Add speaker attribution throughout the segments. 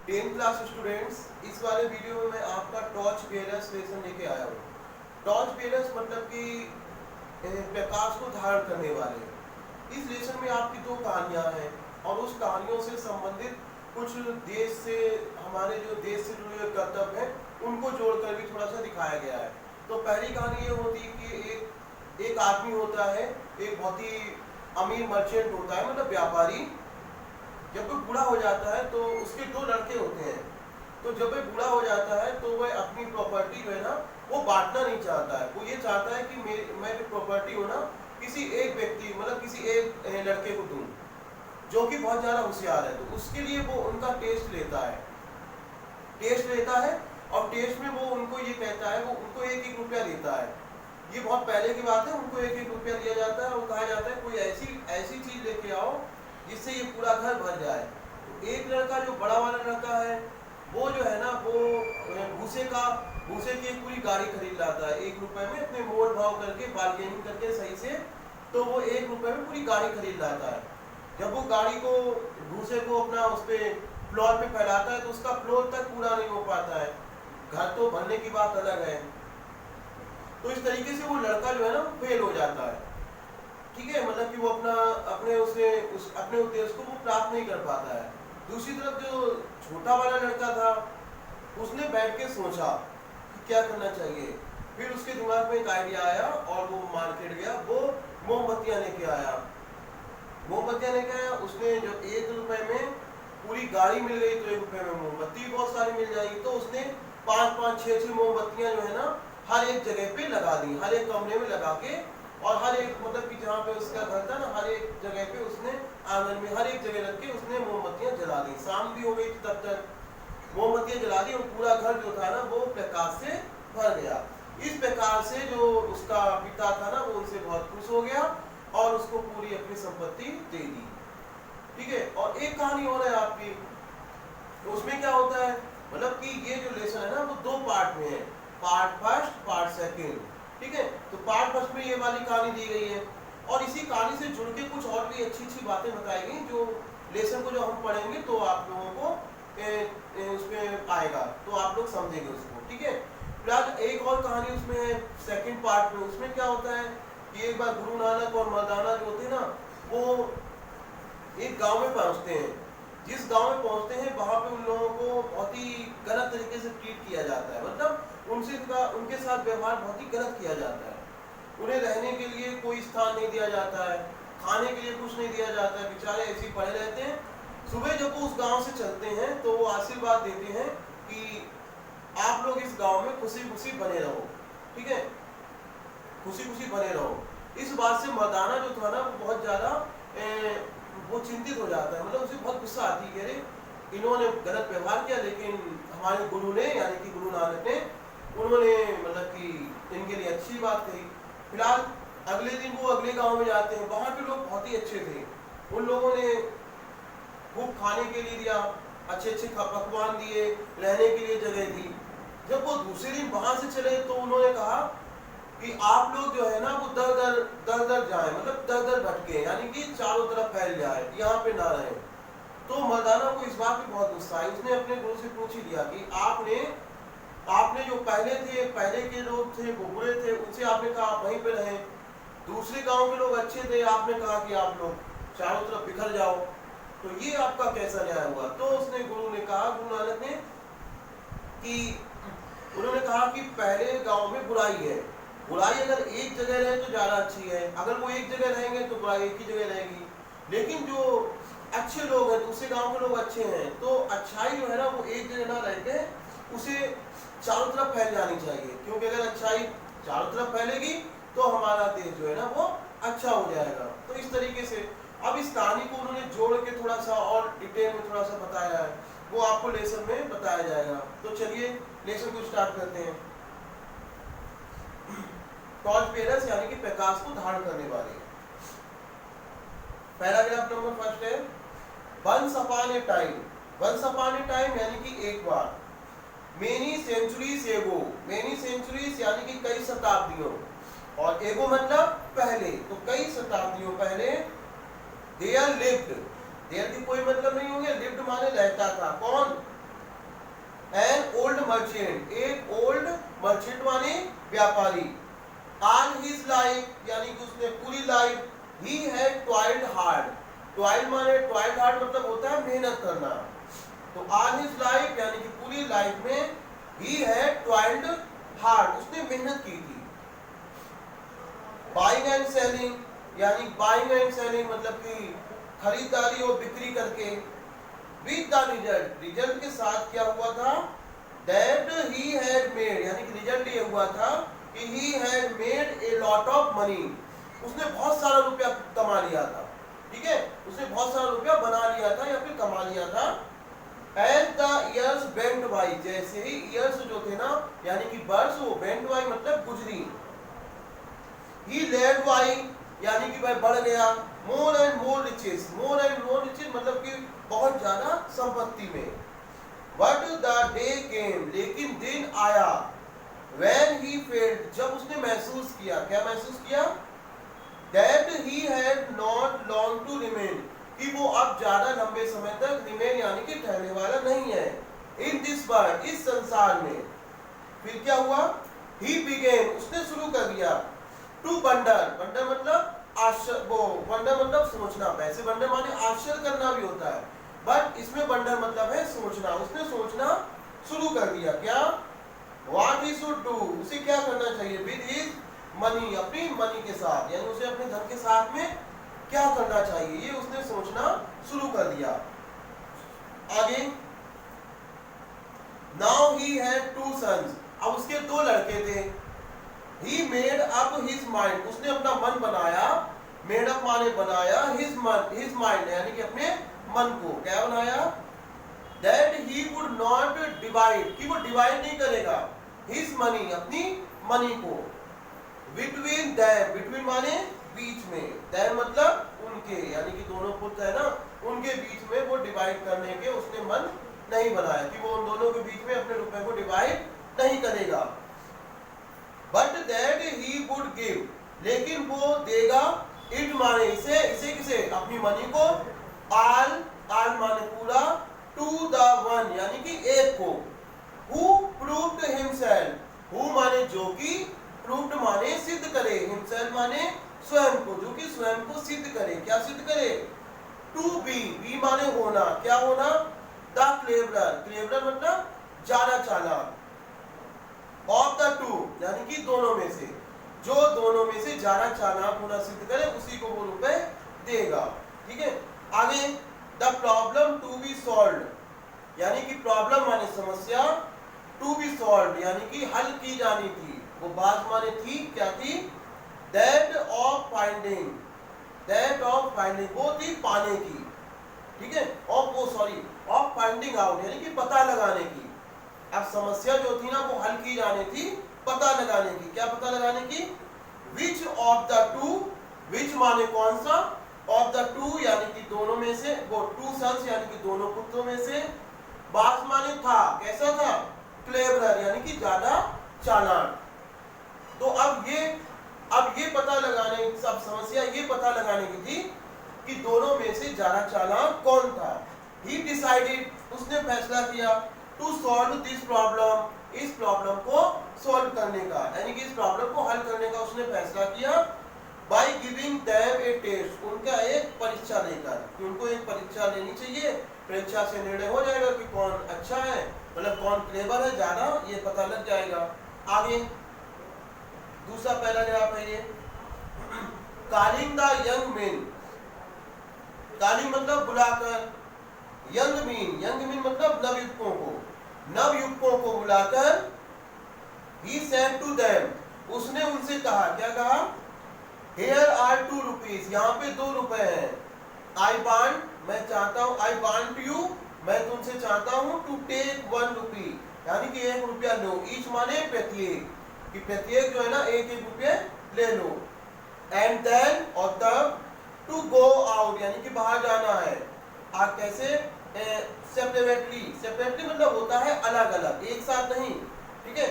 Speaker 1: 10th class students, इस वाले video में मैं आपका टॉर्च बेयरर्स लेसन लेके आया हूँ। टॉर्च बेयरर्स मतलब कि प्रकाश को धारण करने वाले। इस लेसन में आपकी दो कहानियाँ हैं और उस कहानियों से संबंधित कुछ देश से, हमारे जो देश से जुड़े हुए कर्तव्य हैं उनको जोड़कर भी थोड़ा सा दिखाया गया है। तो पहली कहानी ये होती है कि एक आदमी होता है, एक बहुत ही अमीर मर्चेंट होता है, मतलब व्यापारी। जब वो बूढ़ा हो जाता है तो उसके दो लड़के होते हैं। तो जब वह बूढ़ा हो जाता है तो वह अपनी प्रॉपर्टी जो है ना वो बांटना नहीं चाहता है। वो ये चाहता है कि मैं जो प्रॉपर्टी हो ना किसी एक व्यक्ति, मतलब किसी एक लड़के को दूं जो कि बहुत ज़्यादा होशियार है। तो उसके लिए वो उनका टेस्ट लेता है और टेस्ट में वो उनको ये कहता है, वो उनको 1-1 रुपया देता है। ये बहुत पहले की बात है। उनको 1-1 रुपया दिया जाता है और कहा जाता है कोई ऐसी चीज़ लेके आओ जिससे ये पूरा घर भर जाए। तो एक लड़का, जो बड़ा वाला लड़का है, वो जो है ना वो भूसे की एक पूरी गाड़ी खरीद लाता है 1 रुपए में, अपने मोल भाव करके, बार्गेनिंग करके सही से। तो वो 1 रुपए में पूरी गाड़ी खरीद लाता है। जब वो गाड़ी को, भूसे को अपना उस पे फ्लोर पे फैलाता है तो उसका फ्लोर तक पूरा नहीं हो पाता है। घर तो भरने की बात अलग है। तो इस तरीके से वो लड़का जो है ना फेल हो जाता है। ठीक है, मतलब कि वो अपने उद्देश्य को वो प्राप्त नहीं कर पाता है। दूसरी तरफ जो छोटा वाला लड़का था, उसने बैठ के सोचा कि क्या करना चाहिए। फिर उसके दिमाग में एक आइडिया आया और वो मार्केट गया। वो मोमबत्तियां लेके आया। उसने जो 1 रुपए में पूरी गाड़ी मिल गई तो 1 रुपए में मोमबत्ती बहुत सारी मिल जाएगी। तो उसने 5-5, 6-6 मोमबत्तियां जो है ना हर एक जगह पे लगा दी, हर एक कमरे में लगा के। और हर एक, मतलब कि जहाँ पे उसका घर था ना, हर एक जगह पे उसने, आंगन में हर एक जगह रख के उसने मोमबत्तियां जला दी। शाम भी हो गई थी तब तक मोमबत्तियां जला दी और पूरा घर जो था ना वो प्रकाश से भर गया। इस प्रकार से जो उसका पिता था ना वो उनसे बहुत खुश हो गया और उसको पूरी अपनी संपत्ति दे दी। ठीक है, और एक कहानी और है आपकी। तो उसमें क्या होता है, मतलब कि ये जो लेसन है ना वो 2 पार्ट में है, पार्ट फर्स्ट, पार्ट सेकेंड। ठीक है, तो पार्ट फर्स्ट में ये वाली कहानी दी गई है और इसी कहानी से जुड़ के कुछ और भी अच्छी अच्छी बातें बताई गई जो लेसन को जो हम पढ़ेंगे तो आप लोगों को उसमें आएगा, तो आप लोग समझेंगे उसको। ठीक है, फिलहाल एक और कहानी उसमें है सेकंड पार्ट में। उसमें क्या होता है कि एक बार गुरु नानक और मर्दाना जो होते हैं ना वो एक गांव में पहुंचते हैं। जिस गांव में पहुंचते हैं वहां पे उन लोगों को बहुत ही गलत तरीके से ट्रीट किया जाता है, मतलब उनके साथ व्यवहार बहुत ही गलत किया जाता है। उन्हें रहने के लिए कोई स्थान नहीं दिया जाता है, खाने के लिए कुछ नहीं दिया जाता है, बेचारे ऐसे ही पड़े रहते हैं। सुबह जब वो उस गांव से चलते हैं तो वो आशीर्वाद देते हैं कि आप लोग इस गांव में खुशी खुशी बने रहो। ठीक है, खुशी खुशी बने रहो। इस बात से मर्दाना जो था ना वो बहुत ज्यादा वो चिंतित हो जाता है, मतलब उसे बहुत गुस्सा आती है। अरे इन्होंने गलत व्यवहार किया, लेकिन हमारे गुरु ने, यानी कि गुरु नानक ने, उन्होंने मतलब कि इनके लिए अच्छी बात कही। फिलहाल अगले दिन वो अगले गांव में जाते हैं। वहां के लोग बहुत ही अच्छे थे। उन लोगों ने खूब खाने के लिए दिया, अच्छे अच्छे पकवान दिए, रहने के लिए जगह दी। जब वो दूसरे दिन वहां से चले तो उन्होंने कहा कि आप लोग जो है ना वो दर दर जाए, मतलब दर भटके, यानी कि चारों तरफ फैल जाए, यहाँ पे ना रहे। तो मर्दाना को इस बात पे बहुत गुस्सा आई। उसने अपने गुरु से पूछ ही लिया कि आपने जो पहले के लोग थे वो बुरे थे, उनसे आपने कहा आप वहीं पे रहें। दूसरे गांव के लोग अच्छे थे, आपने कहा कि आप लोग चारों तरफ बिखर जाओ। तो ये आपका कैसा न्याय हुआ? तो उसने, गुरु नानक ने, कि उन्होंने कहा कि पहले गांव में बुराई है। बुराई अगर एक जगह रहे तो ज्यादा अच्छी है, अगर वो एक जगह रहेंगे तो बुराई एक ही जगह रहेगी। लेकिन जो अच्छे लोग हैं, दूसरे गांव के लोग अच्छे हैं, तो अच्छाई जो है ना वो एक जगह ना रहते, उसे चारों तरफ फैल जानी चाहिए। क्योंकि अगर अच्छाई चारों तरफ फैलेगी तो हमारा देश जो है ना वो अच्छा हो जाएगा। तो इस तरीके से अब इस कहानी को उन्होंने जोड़ के थोड़ा सा और डिटेल में थोड़ा सा बताया है, वो आपको लेसन में बताया जाएगा। तो चलिए लेसन को स्टार्ट करते हैं। टॉर्च बेयरर्स यानी कि प्रकाश को धारण करने वाले। पैराग्राफ नंबर फर्स्ट है, once upon a time. Once upon a time यानी कि एक बार। Many centuries ago, many centuries यानी कि कई शताब्दियों, और एगो मतलब पहले, तो कई शताब्दियों पहले। देयर लिव्ड, देयर की कोई मतलब नहीं होंगे, लिव्ड माने रहता था। कौन? मर्चेंट, एक ओल्ड मर्चेंट माने व्यापारी, ऑल हिज लाइफ यानी कि उसने पूरी life, he had toiled hard, toil माने टॉयल्ड हार्ड मतलब होता है मेहनत करना, तो ऑल हिज लाइफ यानी कि पूरी लाइफ में ही हैड टॉयल्ड हार्ड, उसने मेहनत की थी। बाइंग एंड सेलिंग यानी बाइंग एंड सेलिंग मतलब कि खरीदारी और बिक्री करके, विद द रिजल्ट, रिजल्ट के साथ क्या हुआ था, दैट ही हैड मेड यानी कि रिजल्ट ये हुआ था कि he had made a lot of money, उसने बहुत सारा रुपया कमा लिया था, ठीक है, उसने बहुत सारा रुपया बना लिया था या फिर कमा लिया था। As the years went by, जैसे ही इयर्स जो थे ना यानी कि वर्ष, वो वेंट बाई मतलब गुजरी, ही लेड बाई यानी कि भाई बढ़ गया, more and more riches, more and more riches मतलब कि बहुत ज्यादा संपत्ति में। बट द डे केम, लेकिन दिन आया, when he felt, जब उसने महसूस किया, क्या महसूस किया, that he had not long to remain, कि वो अब ज्यादा लंबे समय तक remain यानी कि ठहरने वाला नहीं है, in this world, इस संसार में। फिर क्या हुआ, he began, उसने शुरू कर दिया, to wonder, wonder मतलब आश्चर्य, वो वंडर मतलब सोचना, वैसे वंडर माने आश्चर्य करना भी होता है, बट इसमें वंडर मतलब है सोचना, उसने सोचना शुरू कर दिया, क्या, व्हाट ही शुड डू, उसे क्या करना चाहिए, विद हिज मनी, अपनी मनी के साथ, यानी उसे अपने धन के साथ में क्या करना चाहिए, ये उसने सोचना शुरू कर दिया। आगे, now he had two sons, अब उसके दो लड़के थे, He made up his mind, उसने अपना मन बनाया, made up माने बनाया, his mind यानी कि अपने मन को क्या बनाया, that he would not divide, कि वो डिवाइड नहीं करेगा, his money अपनी मनी को, between them, between माने बीच में, them मतलब उनके यानी कि दोनों पुत्र है ना, उनके बीच में वो डिवाइड करने के उसने मन नहीं बनाया कि वो उन दोनों के बीच में अपने रुपए को डिवाइड नहीं करेगा। But that he would give, लेकिन वो देगा, it माने इसे किसे, अपनी मनी को, all माने पूरा, to the one यानी कि एक को, who proved himself, who माने जो कि, proved माने सिद्ध करे, himself माने स्वयं को, जो कि स्वयं को सिद्ध करे, क्या सिद्ध करे, to be माने होना, क्या होना, the cleverer मतलब ज्यादा चालाक, ऑफ द टू यानी कि दोनों में से, जो दोनों में से ज्यादा चालाक होना सिद्ध करे उसी को वो रुपए देगा, ठीक है। आगे, the problem to be solve यानी कि प्रॉब्लम माने समस्या, टू बी सॉल्व यानी कि हल की जानी थी, वो बात माने थी, क्या थी, दैट ऑफ फाइंडिंग वो थी पाने की, ठीक है, ऑफ फाइंडिंग आउट यानी कि पता लगाने की। अब समस्या जो थी ना वो हल की जानी थी, पता लगाने की, क्या पता लगाने की, विच ऑफ द टू, विच माने कौन सा, ऑफ द टू यानी कि दोनों में से, वो टू सन्स यानी कि दोनों पुत्रों में से, बास माने था, कैसा था, क्लेवर यानी कि ज्यादा चालाक। तो अब ये पता लगाने, सब समस्या ये पता लगाने की थी कि दोनों में से ज्यादा चालाक कौन था। ही डिसाइडेड, उसने फैसला किया, टू सॉल्व दिस प्रॉब्लम, इस प्रॉब्लम को सॉल्व करने का यानी कि इस प्रॉब्लम को हल करने का उसने फैसला किया, by giving them a test, उनका एक परीक्षा लेकर, कि उनको एक परीक्षा लेनी चाहिए, परीक्षा से निर्णय हो जाएगा कि कौन अच्छा है, मतलब कौन क्लेवर है ज्यादा, ये पता लग जाएगा। आगे दूसरा पैराग्राफ है ये, calling the young main, calling मतलब बुलाकर, यंग मीन मतलब नवयुवकों को बुलाकर, he said to them, उसने उनसे कहा, क्या कहा, here are 2 rupees, यहाँ पे 2 रुपए हैं, I want, मैं चाहता हूँ, I want you, मैं तुमसे चाहता हूँ, to take 1 rupee, यानी कि 1 रुपया लो, each माने प्रत्येक, कि प्रत्येक जो है ना 1-1 रुपये ले लो, and then और तब, to go out यानी कि बाहर जाना है, आप कैसे, सेपरेटली मतलब होता है अलग अलग, एक साथ नहीं, ठीक है,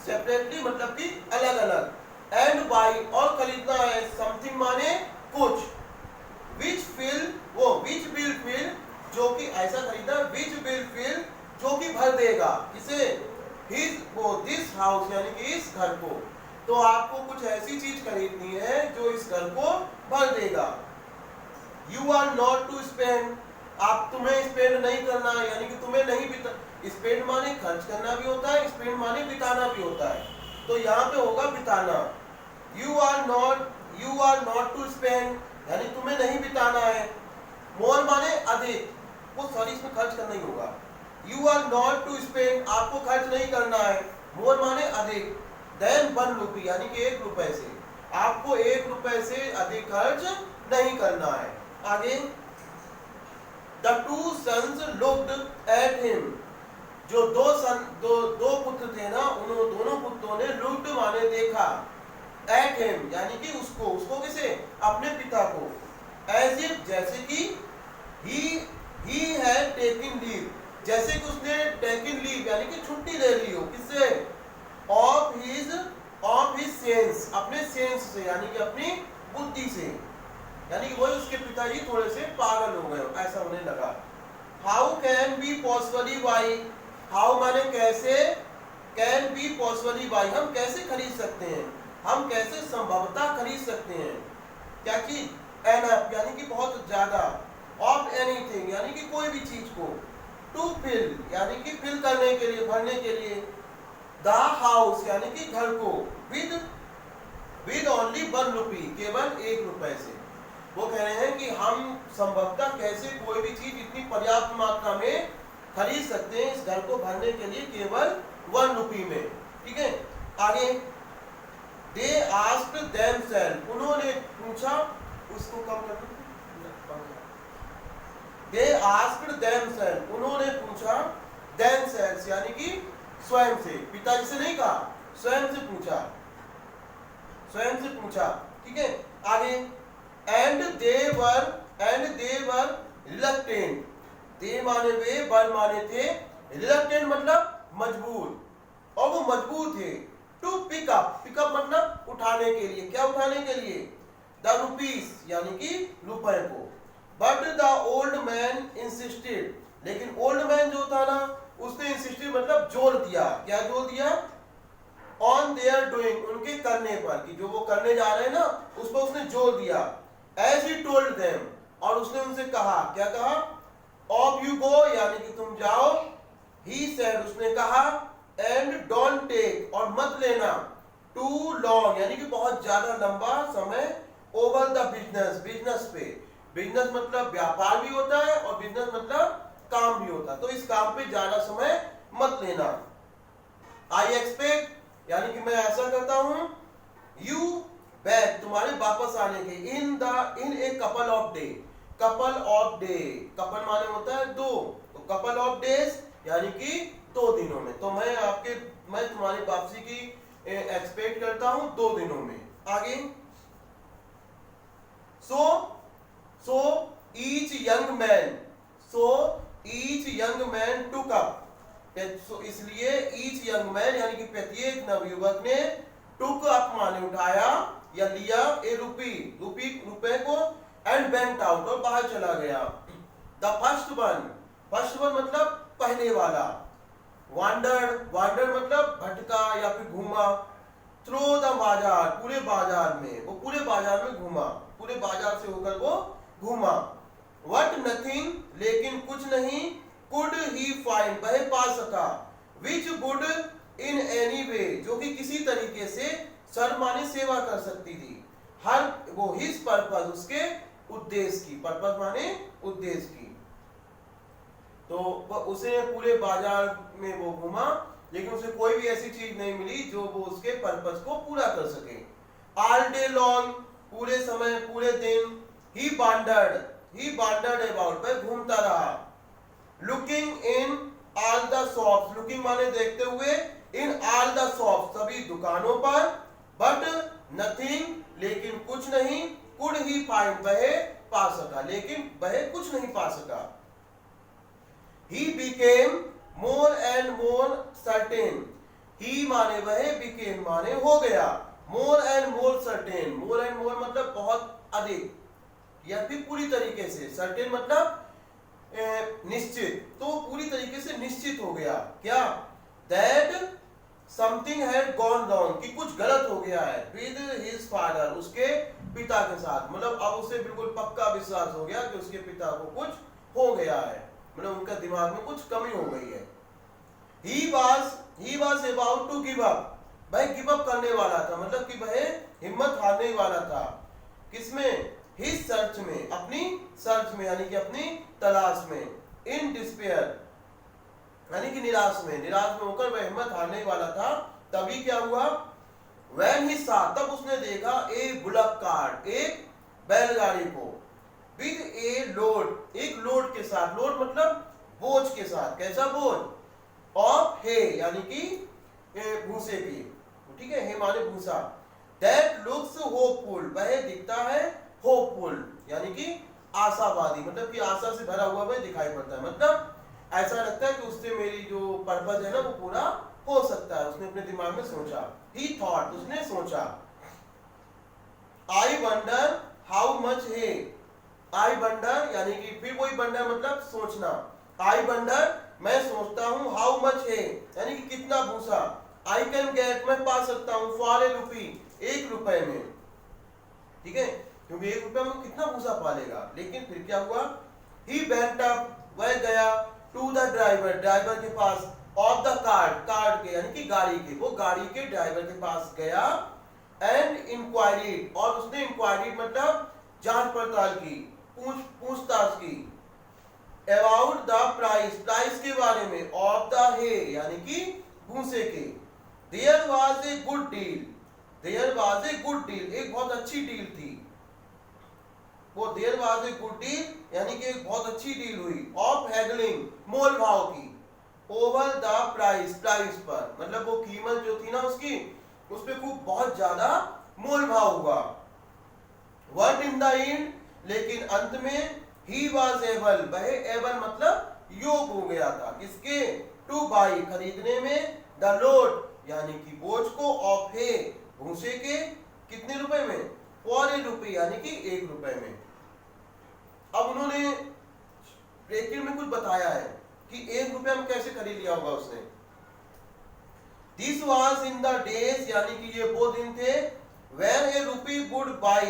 Speaker 1: सेपरेटली मतलब कि अलग अलग, एंड बाई और खरीदना है, समथिंग माने कुछ, विच विल फिल जो कि ऐसा खरीदना, विच विल फिल जो कि भर देगा, किसे, दिस हाउस यानी कि इस घर को। तो आपको कुछ ऐसी चीज खरीदनी है जो इस घर को भर देगा। You are not to spend, आप तुम्हें स्पेंड नहीं करना है, यानी कि तुम्हें नहीं बिता, स्पेंड माने खर्च करना भी होता है, स्पेंड माने बिताना भी होता है, तो यहाँ पे होगा बिताना। You are not to spend यानी तुम्हें नहीं बिताना है। मोर माने अधिक, वो सॉरी इसमें खर्च करना ही होगा। You are not to spend, आपको खर्च नहीं करना है, मोर माने अधिक, देन 1 रुपी यानी कि 1 रुपए से, आपको 1 रुपए से अधिक खर्च नहीं करना है। आगे, The two sons looked at him, जो दो पुत्र थे ना, उन दोनों पुत्रों ने looked माने देखा, at him यानी कि उसको किसे, अपने पिता को, as if जैसे कि he had taken leave, जैसे कि उसने taken leave यानी कि छुट्टी ले ली हो, किससे, of his sense, अपने सेंस से यानी कि अपनी बुद्धि से, यानी कि वही उसके पिताजी थोड़े से पागल हो गए, ऐसा उन्हें लगा। How can be possibly by, how माने कैसे, कैन बी पॉसिबली बाई हम कैसे खरीद सकते हैं, हम कैसे संभवतः खरीद सकते हैं, क्या कि एनफ यानी कि बहुत ज्यादा, ऑफ एनीथिंग यानी कि कोई भी चीज को, टू फिल यानी कि फिल करने के लिए, भरने के लिए, द हाउस यानी कि घर को, विद ओनली 1 रुपी केवल 1 रुपए से। वो कह रहे हैं कि हम संभवतः कैसे कोई भी चीज इतनी पर्याप्त मात्रा में खरीद सकते हैं इस घर को भरने के लिए केवल 1 रुपी में। ठीक है, आगे, दे आस्क्ड देमसेल्फ, उन्होंने पूछा, उसको कम कर, दे आस्क्ड देमसेल्फ, उन्होंने पूछा, देमसेल्फ यानी कि स्वयं से, पिताजी से नहीं कहा, स्वयं से पूछा, स्वयं से पूछा। ठीक है, आगे, and they were reluctant, they माने वे, वर माने थे, reluctant मतलब मजबूर, और वो मजबूर थे, to pick up मतलब उठाने के लिए, क्या उठाने के लिए, the rupees यानी कि रुपए को, but the old man insisted, लेकिन old man जो था ना, उसने insisted मतलब जोर दिया, क्या जोर दिया, on their doing उनके करने पर, कि जो वो करने जा रहे हैं ना उस पर उसने जोर दिया, as he told them और उसने उनसे कहा, क्या कहा, off you go यानी कि तुम जाओ, he said उसने कहा, and don't take और मत लेना, too long यानी कि बहुत ज्यादा लंबा समय, over the business पे, बिजनेस मतलब व्यापार भी होता है और बिजनेस मतलब काम भी होता है, तो इस काम पे ज्यादा समय मत लेना। I expect यानी कि मैं ऐसा करता हूं, you बैक तुम्हारे वापस आने के, in a couple of day, couple माने होता है 2, तो कपल ऑफ डेज यानी कि 2 दिनों में, तो मैं तुम्हारी वापसी की एक्सपेक्ट करता हूं 2 दिनों में। आगे, so each young man took up, इसलिए ईच यंग मैन यानी कि प्रत्येक नवयुवक ने, टुक अप माने उठाया या लिया, ए रुपए को, एंड वेंट आउट और बाहर चला गया। द फर्स्ट वन मतलब पहले वाला, वांडर मतलब भटका या फिर घूमा, थ्रू द बाजार पूरे बाजार में, वो पूरे बाजार में घूमा, पूरे बाजार से होकर वो घूमा। व्हाट नथिंग लेकिन कुछ नहीं, कुड ही फाइंड वह पा सका, which would in any way जो कि किसी तरीके से, सर्व माने सेवा कर सकती थी, हर वो हिज पर्पस उसके उद्देश्य की, पर्पस माने उद्देश्य की, तो उसे पूरे बाजार में वो घूमा लेकिन उसे कोई भी ऐसी चीज नहीं मिली जो वो उसके पर्पस को पूरा कर सके। ऑल डे लॉन्ग पूरे समय पूरे दिन, ही वांडर्ड अबाउट वह घूमता रहा, looking in all the shops, looking माने देखते हुए, इन ऑल द शॉप्स सभी दुकानों पर, बट नथिंग लेकिन कुछ नहीं, कुड ही फाइंड वह पा सका लेकिन वह कुछ नहीं पा सका। He became more and more certain, ही माने वह, became माने हो गया, more and more certain, more and more मतलब बहुत अधिक या फिर पूरी तरीके से, certain मतलब निश्चित, तो पूरी तरीके से निश्चित हो गया क्या, that something had gone wrong, कि कुछ गलत हो गया है विद हिज फादर, उसके पिता के साथ। मतलब अब उसे बिल्कुल पक्का विश्वास हो गया कि उसके पिता को कुछ हो गया है, मतलब उनका दिमाग में कुछ कमी हो गई है। he was about to give up, वह गिव अप करने वाला था, मतलब कि वह हिम्मत हारने वाला था। किसमें? his सर्च में, अपनी सर्च में, यानी कि अपनी तलाश में। इन डिस्पेयर, यानी कि निराश में होकर वह हिम्मत हारने वाला था। तभी क्या हुआ? When he saw, तब उसने देखा ए बुलक कार्ट, एक बैलगाड़ी को, विद ए लोड, एक लोड के साथ, लोड मतलब बोझ के साथ। कैसा बोझ? ऑफ हे, यानी कि भूसे की, ठीक है, हे माने भूसा। दैट लुक्स होपफुल, वह दिखता है होपफुल, यानी कि आशावादी, मतलब कि आशा से भरा हुआ वह दिखाई पड़ता है। मतलब ऐसा लगता है कि उससे मेरी जो पर्पस है ना वो पूरा हो सकता है। उसने अपने दिमाग में सोचा, he thought, उसने सोचा। I wonder how much है, I wonder यानी कि फिर वही wonder मतलब सोचना। I wonder, मैं सोचता हूँ, how much है यानी कि कितना भूसा। I can get, मैं पा सकता हूँ, for a rupee, 1 रुपए में, ठीक है, क्योंकि 1 रुपए में कितना भूसा पालेगा। लेकिन फिर क्या हुआ? He went up, वह गया, to the driver, ड्राइवर के पास, of the car के यानी कि गाड़ी के, वो गाड़ी के ड्राइवर के पास गया। and inquired, और उसने inquired मतलब जांच पड़ताल की, पूछताछ की। about the प्राइस के बारे में, of the hay यानी कि भूसे के। there was a good deal, एक बहुत अच्छी डील थी वो। there was a good deal यानी कि एक बहुत अच्छी डील हुई। of haggling, मोल भाव की। over the price पर, मतलब वो कीमत जो थी ना उसकी, उस पे खूब बहुत ज्यादा मोल भाव हुआ। what in the end, लेकिन अंत में he was able, वह able मतलब योग हो गया था, किसके? to buy, खरीदने में, the load यानी कि बोझ को, of hay, भूसे के, कितने रुपए में? for a rupee यानी कि 1 रुपए में। अब उन्होंने ब्रेकिंग में कुछ बताया है कि 1 रुपया में कैसे खरीद लिया होगा उसने। This was in the days, यानी कि ये वो दिन थे, when a rupee would buy,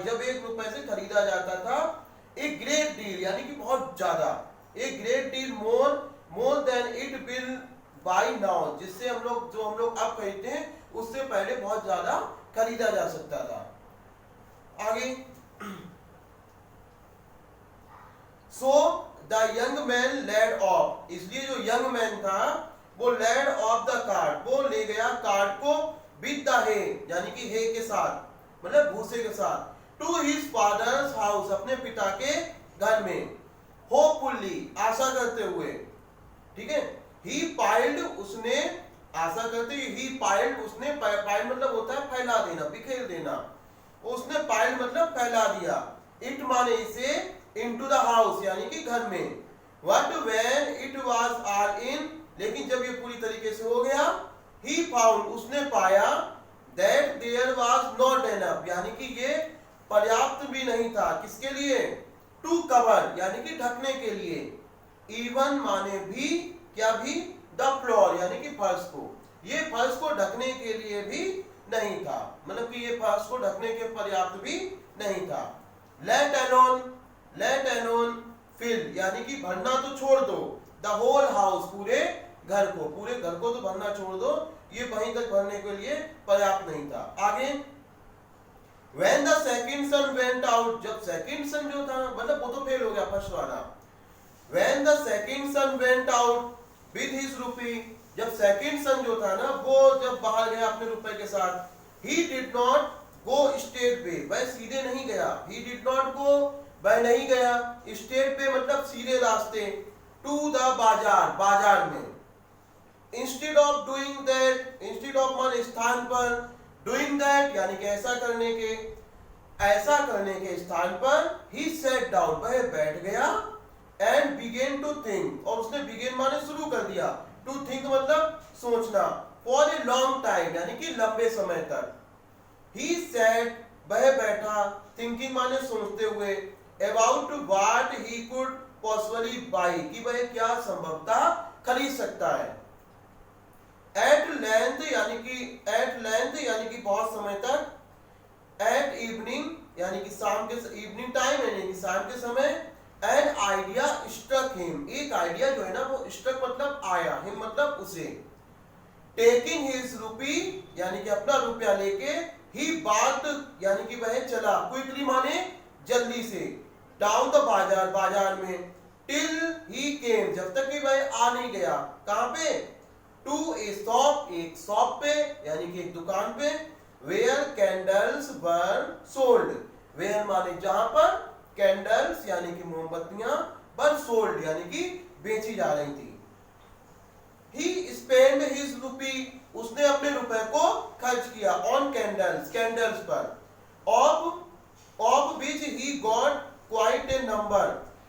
Speaker 1: जब 1 रुपए से खरीदा जाता था। a great deal यानी कि बहुत ज्यादा, a great deal more than it will buy now, जिससे हम लोग अब खरीदते हैं उससे पहले बहुत ज्यादा खरीदा जा सकता था। आगे, so the young man led off, इसलिए जो young man था वो led off the cart, वो ले गया कार्ट को, with the hay यानी कि hay के साथ, मतलब भूसे के साथ, to his father's house, अपने पिता के घर में, hopefully, आशा करते हुए, ठीक है। he piled, उसने आशा करते हुए, he piled, उसने पाइल मतलब होता है फैला देना, बिखेर देना, उसने पाइल मतलब फैला दिया। it माने इसे, into the house यानी कि घर में। what when it was all in, लेकिन जब ये पूरी तरीके से हो गया, he found, उसने पाया, that there was not enough, यानी कि ये पर्याप्त भी नहीं था, किसके लिए? to cover यानी कि ढकने के लिए। even माने भी, क्या भी? the floor यानी कि फर्श को, ये फर्श को ढकने के लिए भी नहीं था, मतलब कि ये फर्श को ढकने के पर्याप्त भी नहीं था। let alone fill यानी कि भरना तो छोड़ दो, the whole house, पूरे घर को तो भरना छोड़ दो, ये वहीं तक भरने के लिए पर्याप्त नहीं था। आगे, when the second son went out, जब second son जो था, मतलब वो तो फेल हो गया फर्स्ट वाला। when the second son went out with his rupee, जब second son जो था ना वो जब बाहर गया अपने रुपए के साथ, he did not go straight way, वह सीधे नहीं गया, he did not go, वह नहीं गया straight way मतलब सीधे रास्ते, to the बाजार में। instead of doing that, instead of मान स्थान पर, doing that यानी कि ऐसा करने के स्थान पर, he sat down, वह बैठ गया, and began to think, और उसने begin माने शुरू कर दिया, to think मतलब सोचना, for a long time यानी कि लंबे समय तक। he sat, वह बैठा, thinking माने सोचते हुए, about what he could possibly buy, कि वह क्या संभवतः खरीद सकता है। एट लेंथ यानी कि बहुत समय तक, एट इवनिंग यानी कि शाम के इवनिंग टाइम यानी कि शाम के समय, एन आइडिया स्ट्रक हिम, एक आइडिया जो है ना वो स्ट्रक मतलब आया, हिम मतलब उसे। टेकिंग हिज रूपी यानी कि अपना रुपया लेके, ही बात यानी कि वह चला, क्विकली माने जल्दी से, डाउन द बाजार बाजार में, टिल ही केम जब तक कि वह आ नहीं गया, कहां पे, टू ए शॉप एक शॉप पे यानी कि एक दुकान पे, where candles were sold, where माने जहां पर, कैंडल्स यानी कि मोमबत्तियां, वर सोल्ड यानी कि बेची जा रही थी। ही स्पेंड हिज रूपी, उसने अपने रुपए को खर्च किया, ऑन कैंडल्स कैंडल्स पर, of which he got quite a number,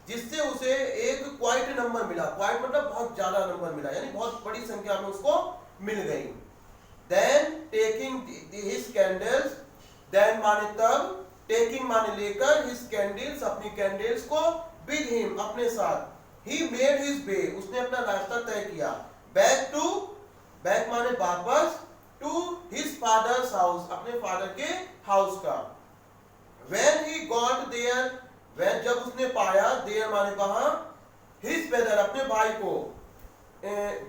Speaker 1: जिससे उसे एक क्वाइट नंबर मिला, क्वाइट मतलब बहुत ज्यादा नंबर मिला यानी बहुत बड़ी संख्या में उसको मिल गई। Then taking his candles, then माने तब, टेकिंग माने लेकर, हिज कैंडल्स अपनी कैंडल्स को, विद हिम अपने साथ, ही मेड हिज वे उसने अपना रास्ता तय किया, बैक टू, बैक माने वापस, टू हिज फादर्स हाउस अपने फादर के हाउस का। When he got there, when जब उसने पाया, there माने वहां, his brother अपने भाई को,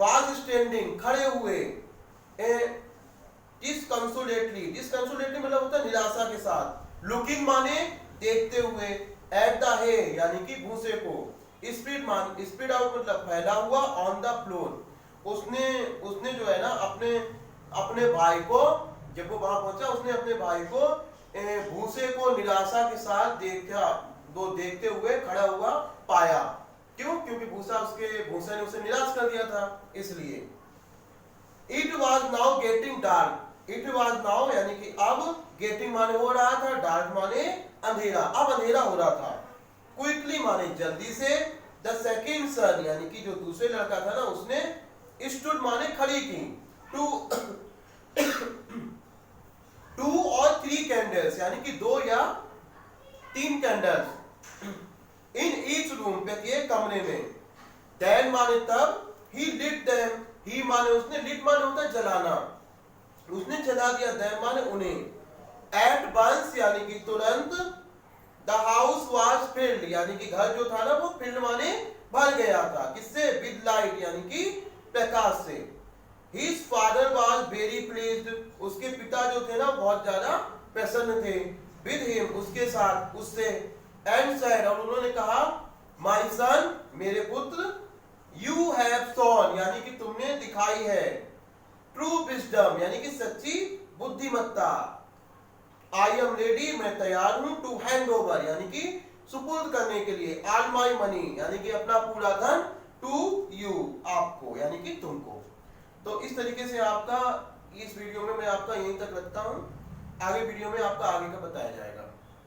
Speaker 1: was standing खड़े हुए, disconsolately मतलब होता है निराशा के साथ, looking माने देखते हुए, at the hay यानी कि भूसे को, spread out मतलब फैला हुआ, on the floor उसने जो है ना अपने भाई को, जब वो वहां पहुंचा उसने अपने भाई को भूसे को निराशा के साथ देखते हुए खड़ा हुआ पाया। क्यों? क्योंकि भूसा ने उसे निराश कर दिया था, इसलिए। It was now getting dark, it was now यानी कि अब, गेटिंग माने हो रहा था, डार्क माने अंधेरा, अब अंधेरा हो रहा था, क्विकली माने जल्दी से, द सेकंड सन यानी कि जो दूसरे लड़का था ना उसने, स्टूड माने खड़ी की, टू और थ्री कैंडल्स यानी कि 2 या 3 कैंडल्स, इन ईच रूम प्रत्येक कमरे में, देन माने तब, ही लिट देम, ही माने उसने, लिट माने होता है जलाना, उसने जला दिया, देम माने उन्हें, एट वंस यानी कि तुरंत, द हाउस वाज फिल्ड यानी कि घर जो था ना वो फिल्ड माने भर गया था, किससे, विद लाइट यानी कि प्रकाश से। His father was very pleased, उसके पिता जो थे ना बहुत ज्यादा प्रसन्न थे, with him उसके साथ, उससे, and said और उन्होंने कहा, my son मेरे पुत्र, you have shown यानी कि तुमने दिखाई है, true wisdom यानी कि सच्ची बुद्धिमत्ता, I am ready मैं तैयार हूं, to hand over यानी कि सुपुर्द करने के लिए, all my money यानी कि अपना पूरा धन, to you आपको यानी कि तुमको। तो इस तरीके से आपका इस वीडियो में मैं आपका यहीं तक रखता हूं, आगे वीडियो में आपका आगे का बताया जाएगा।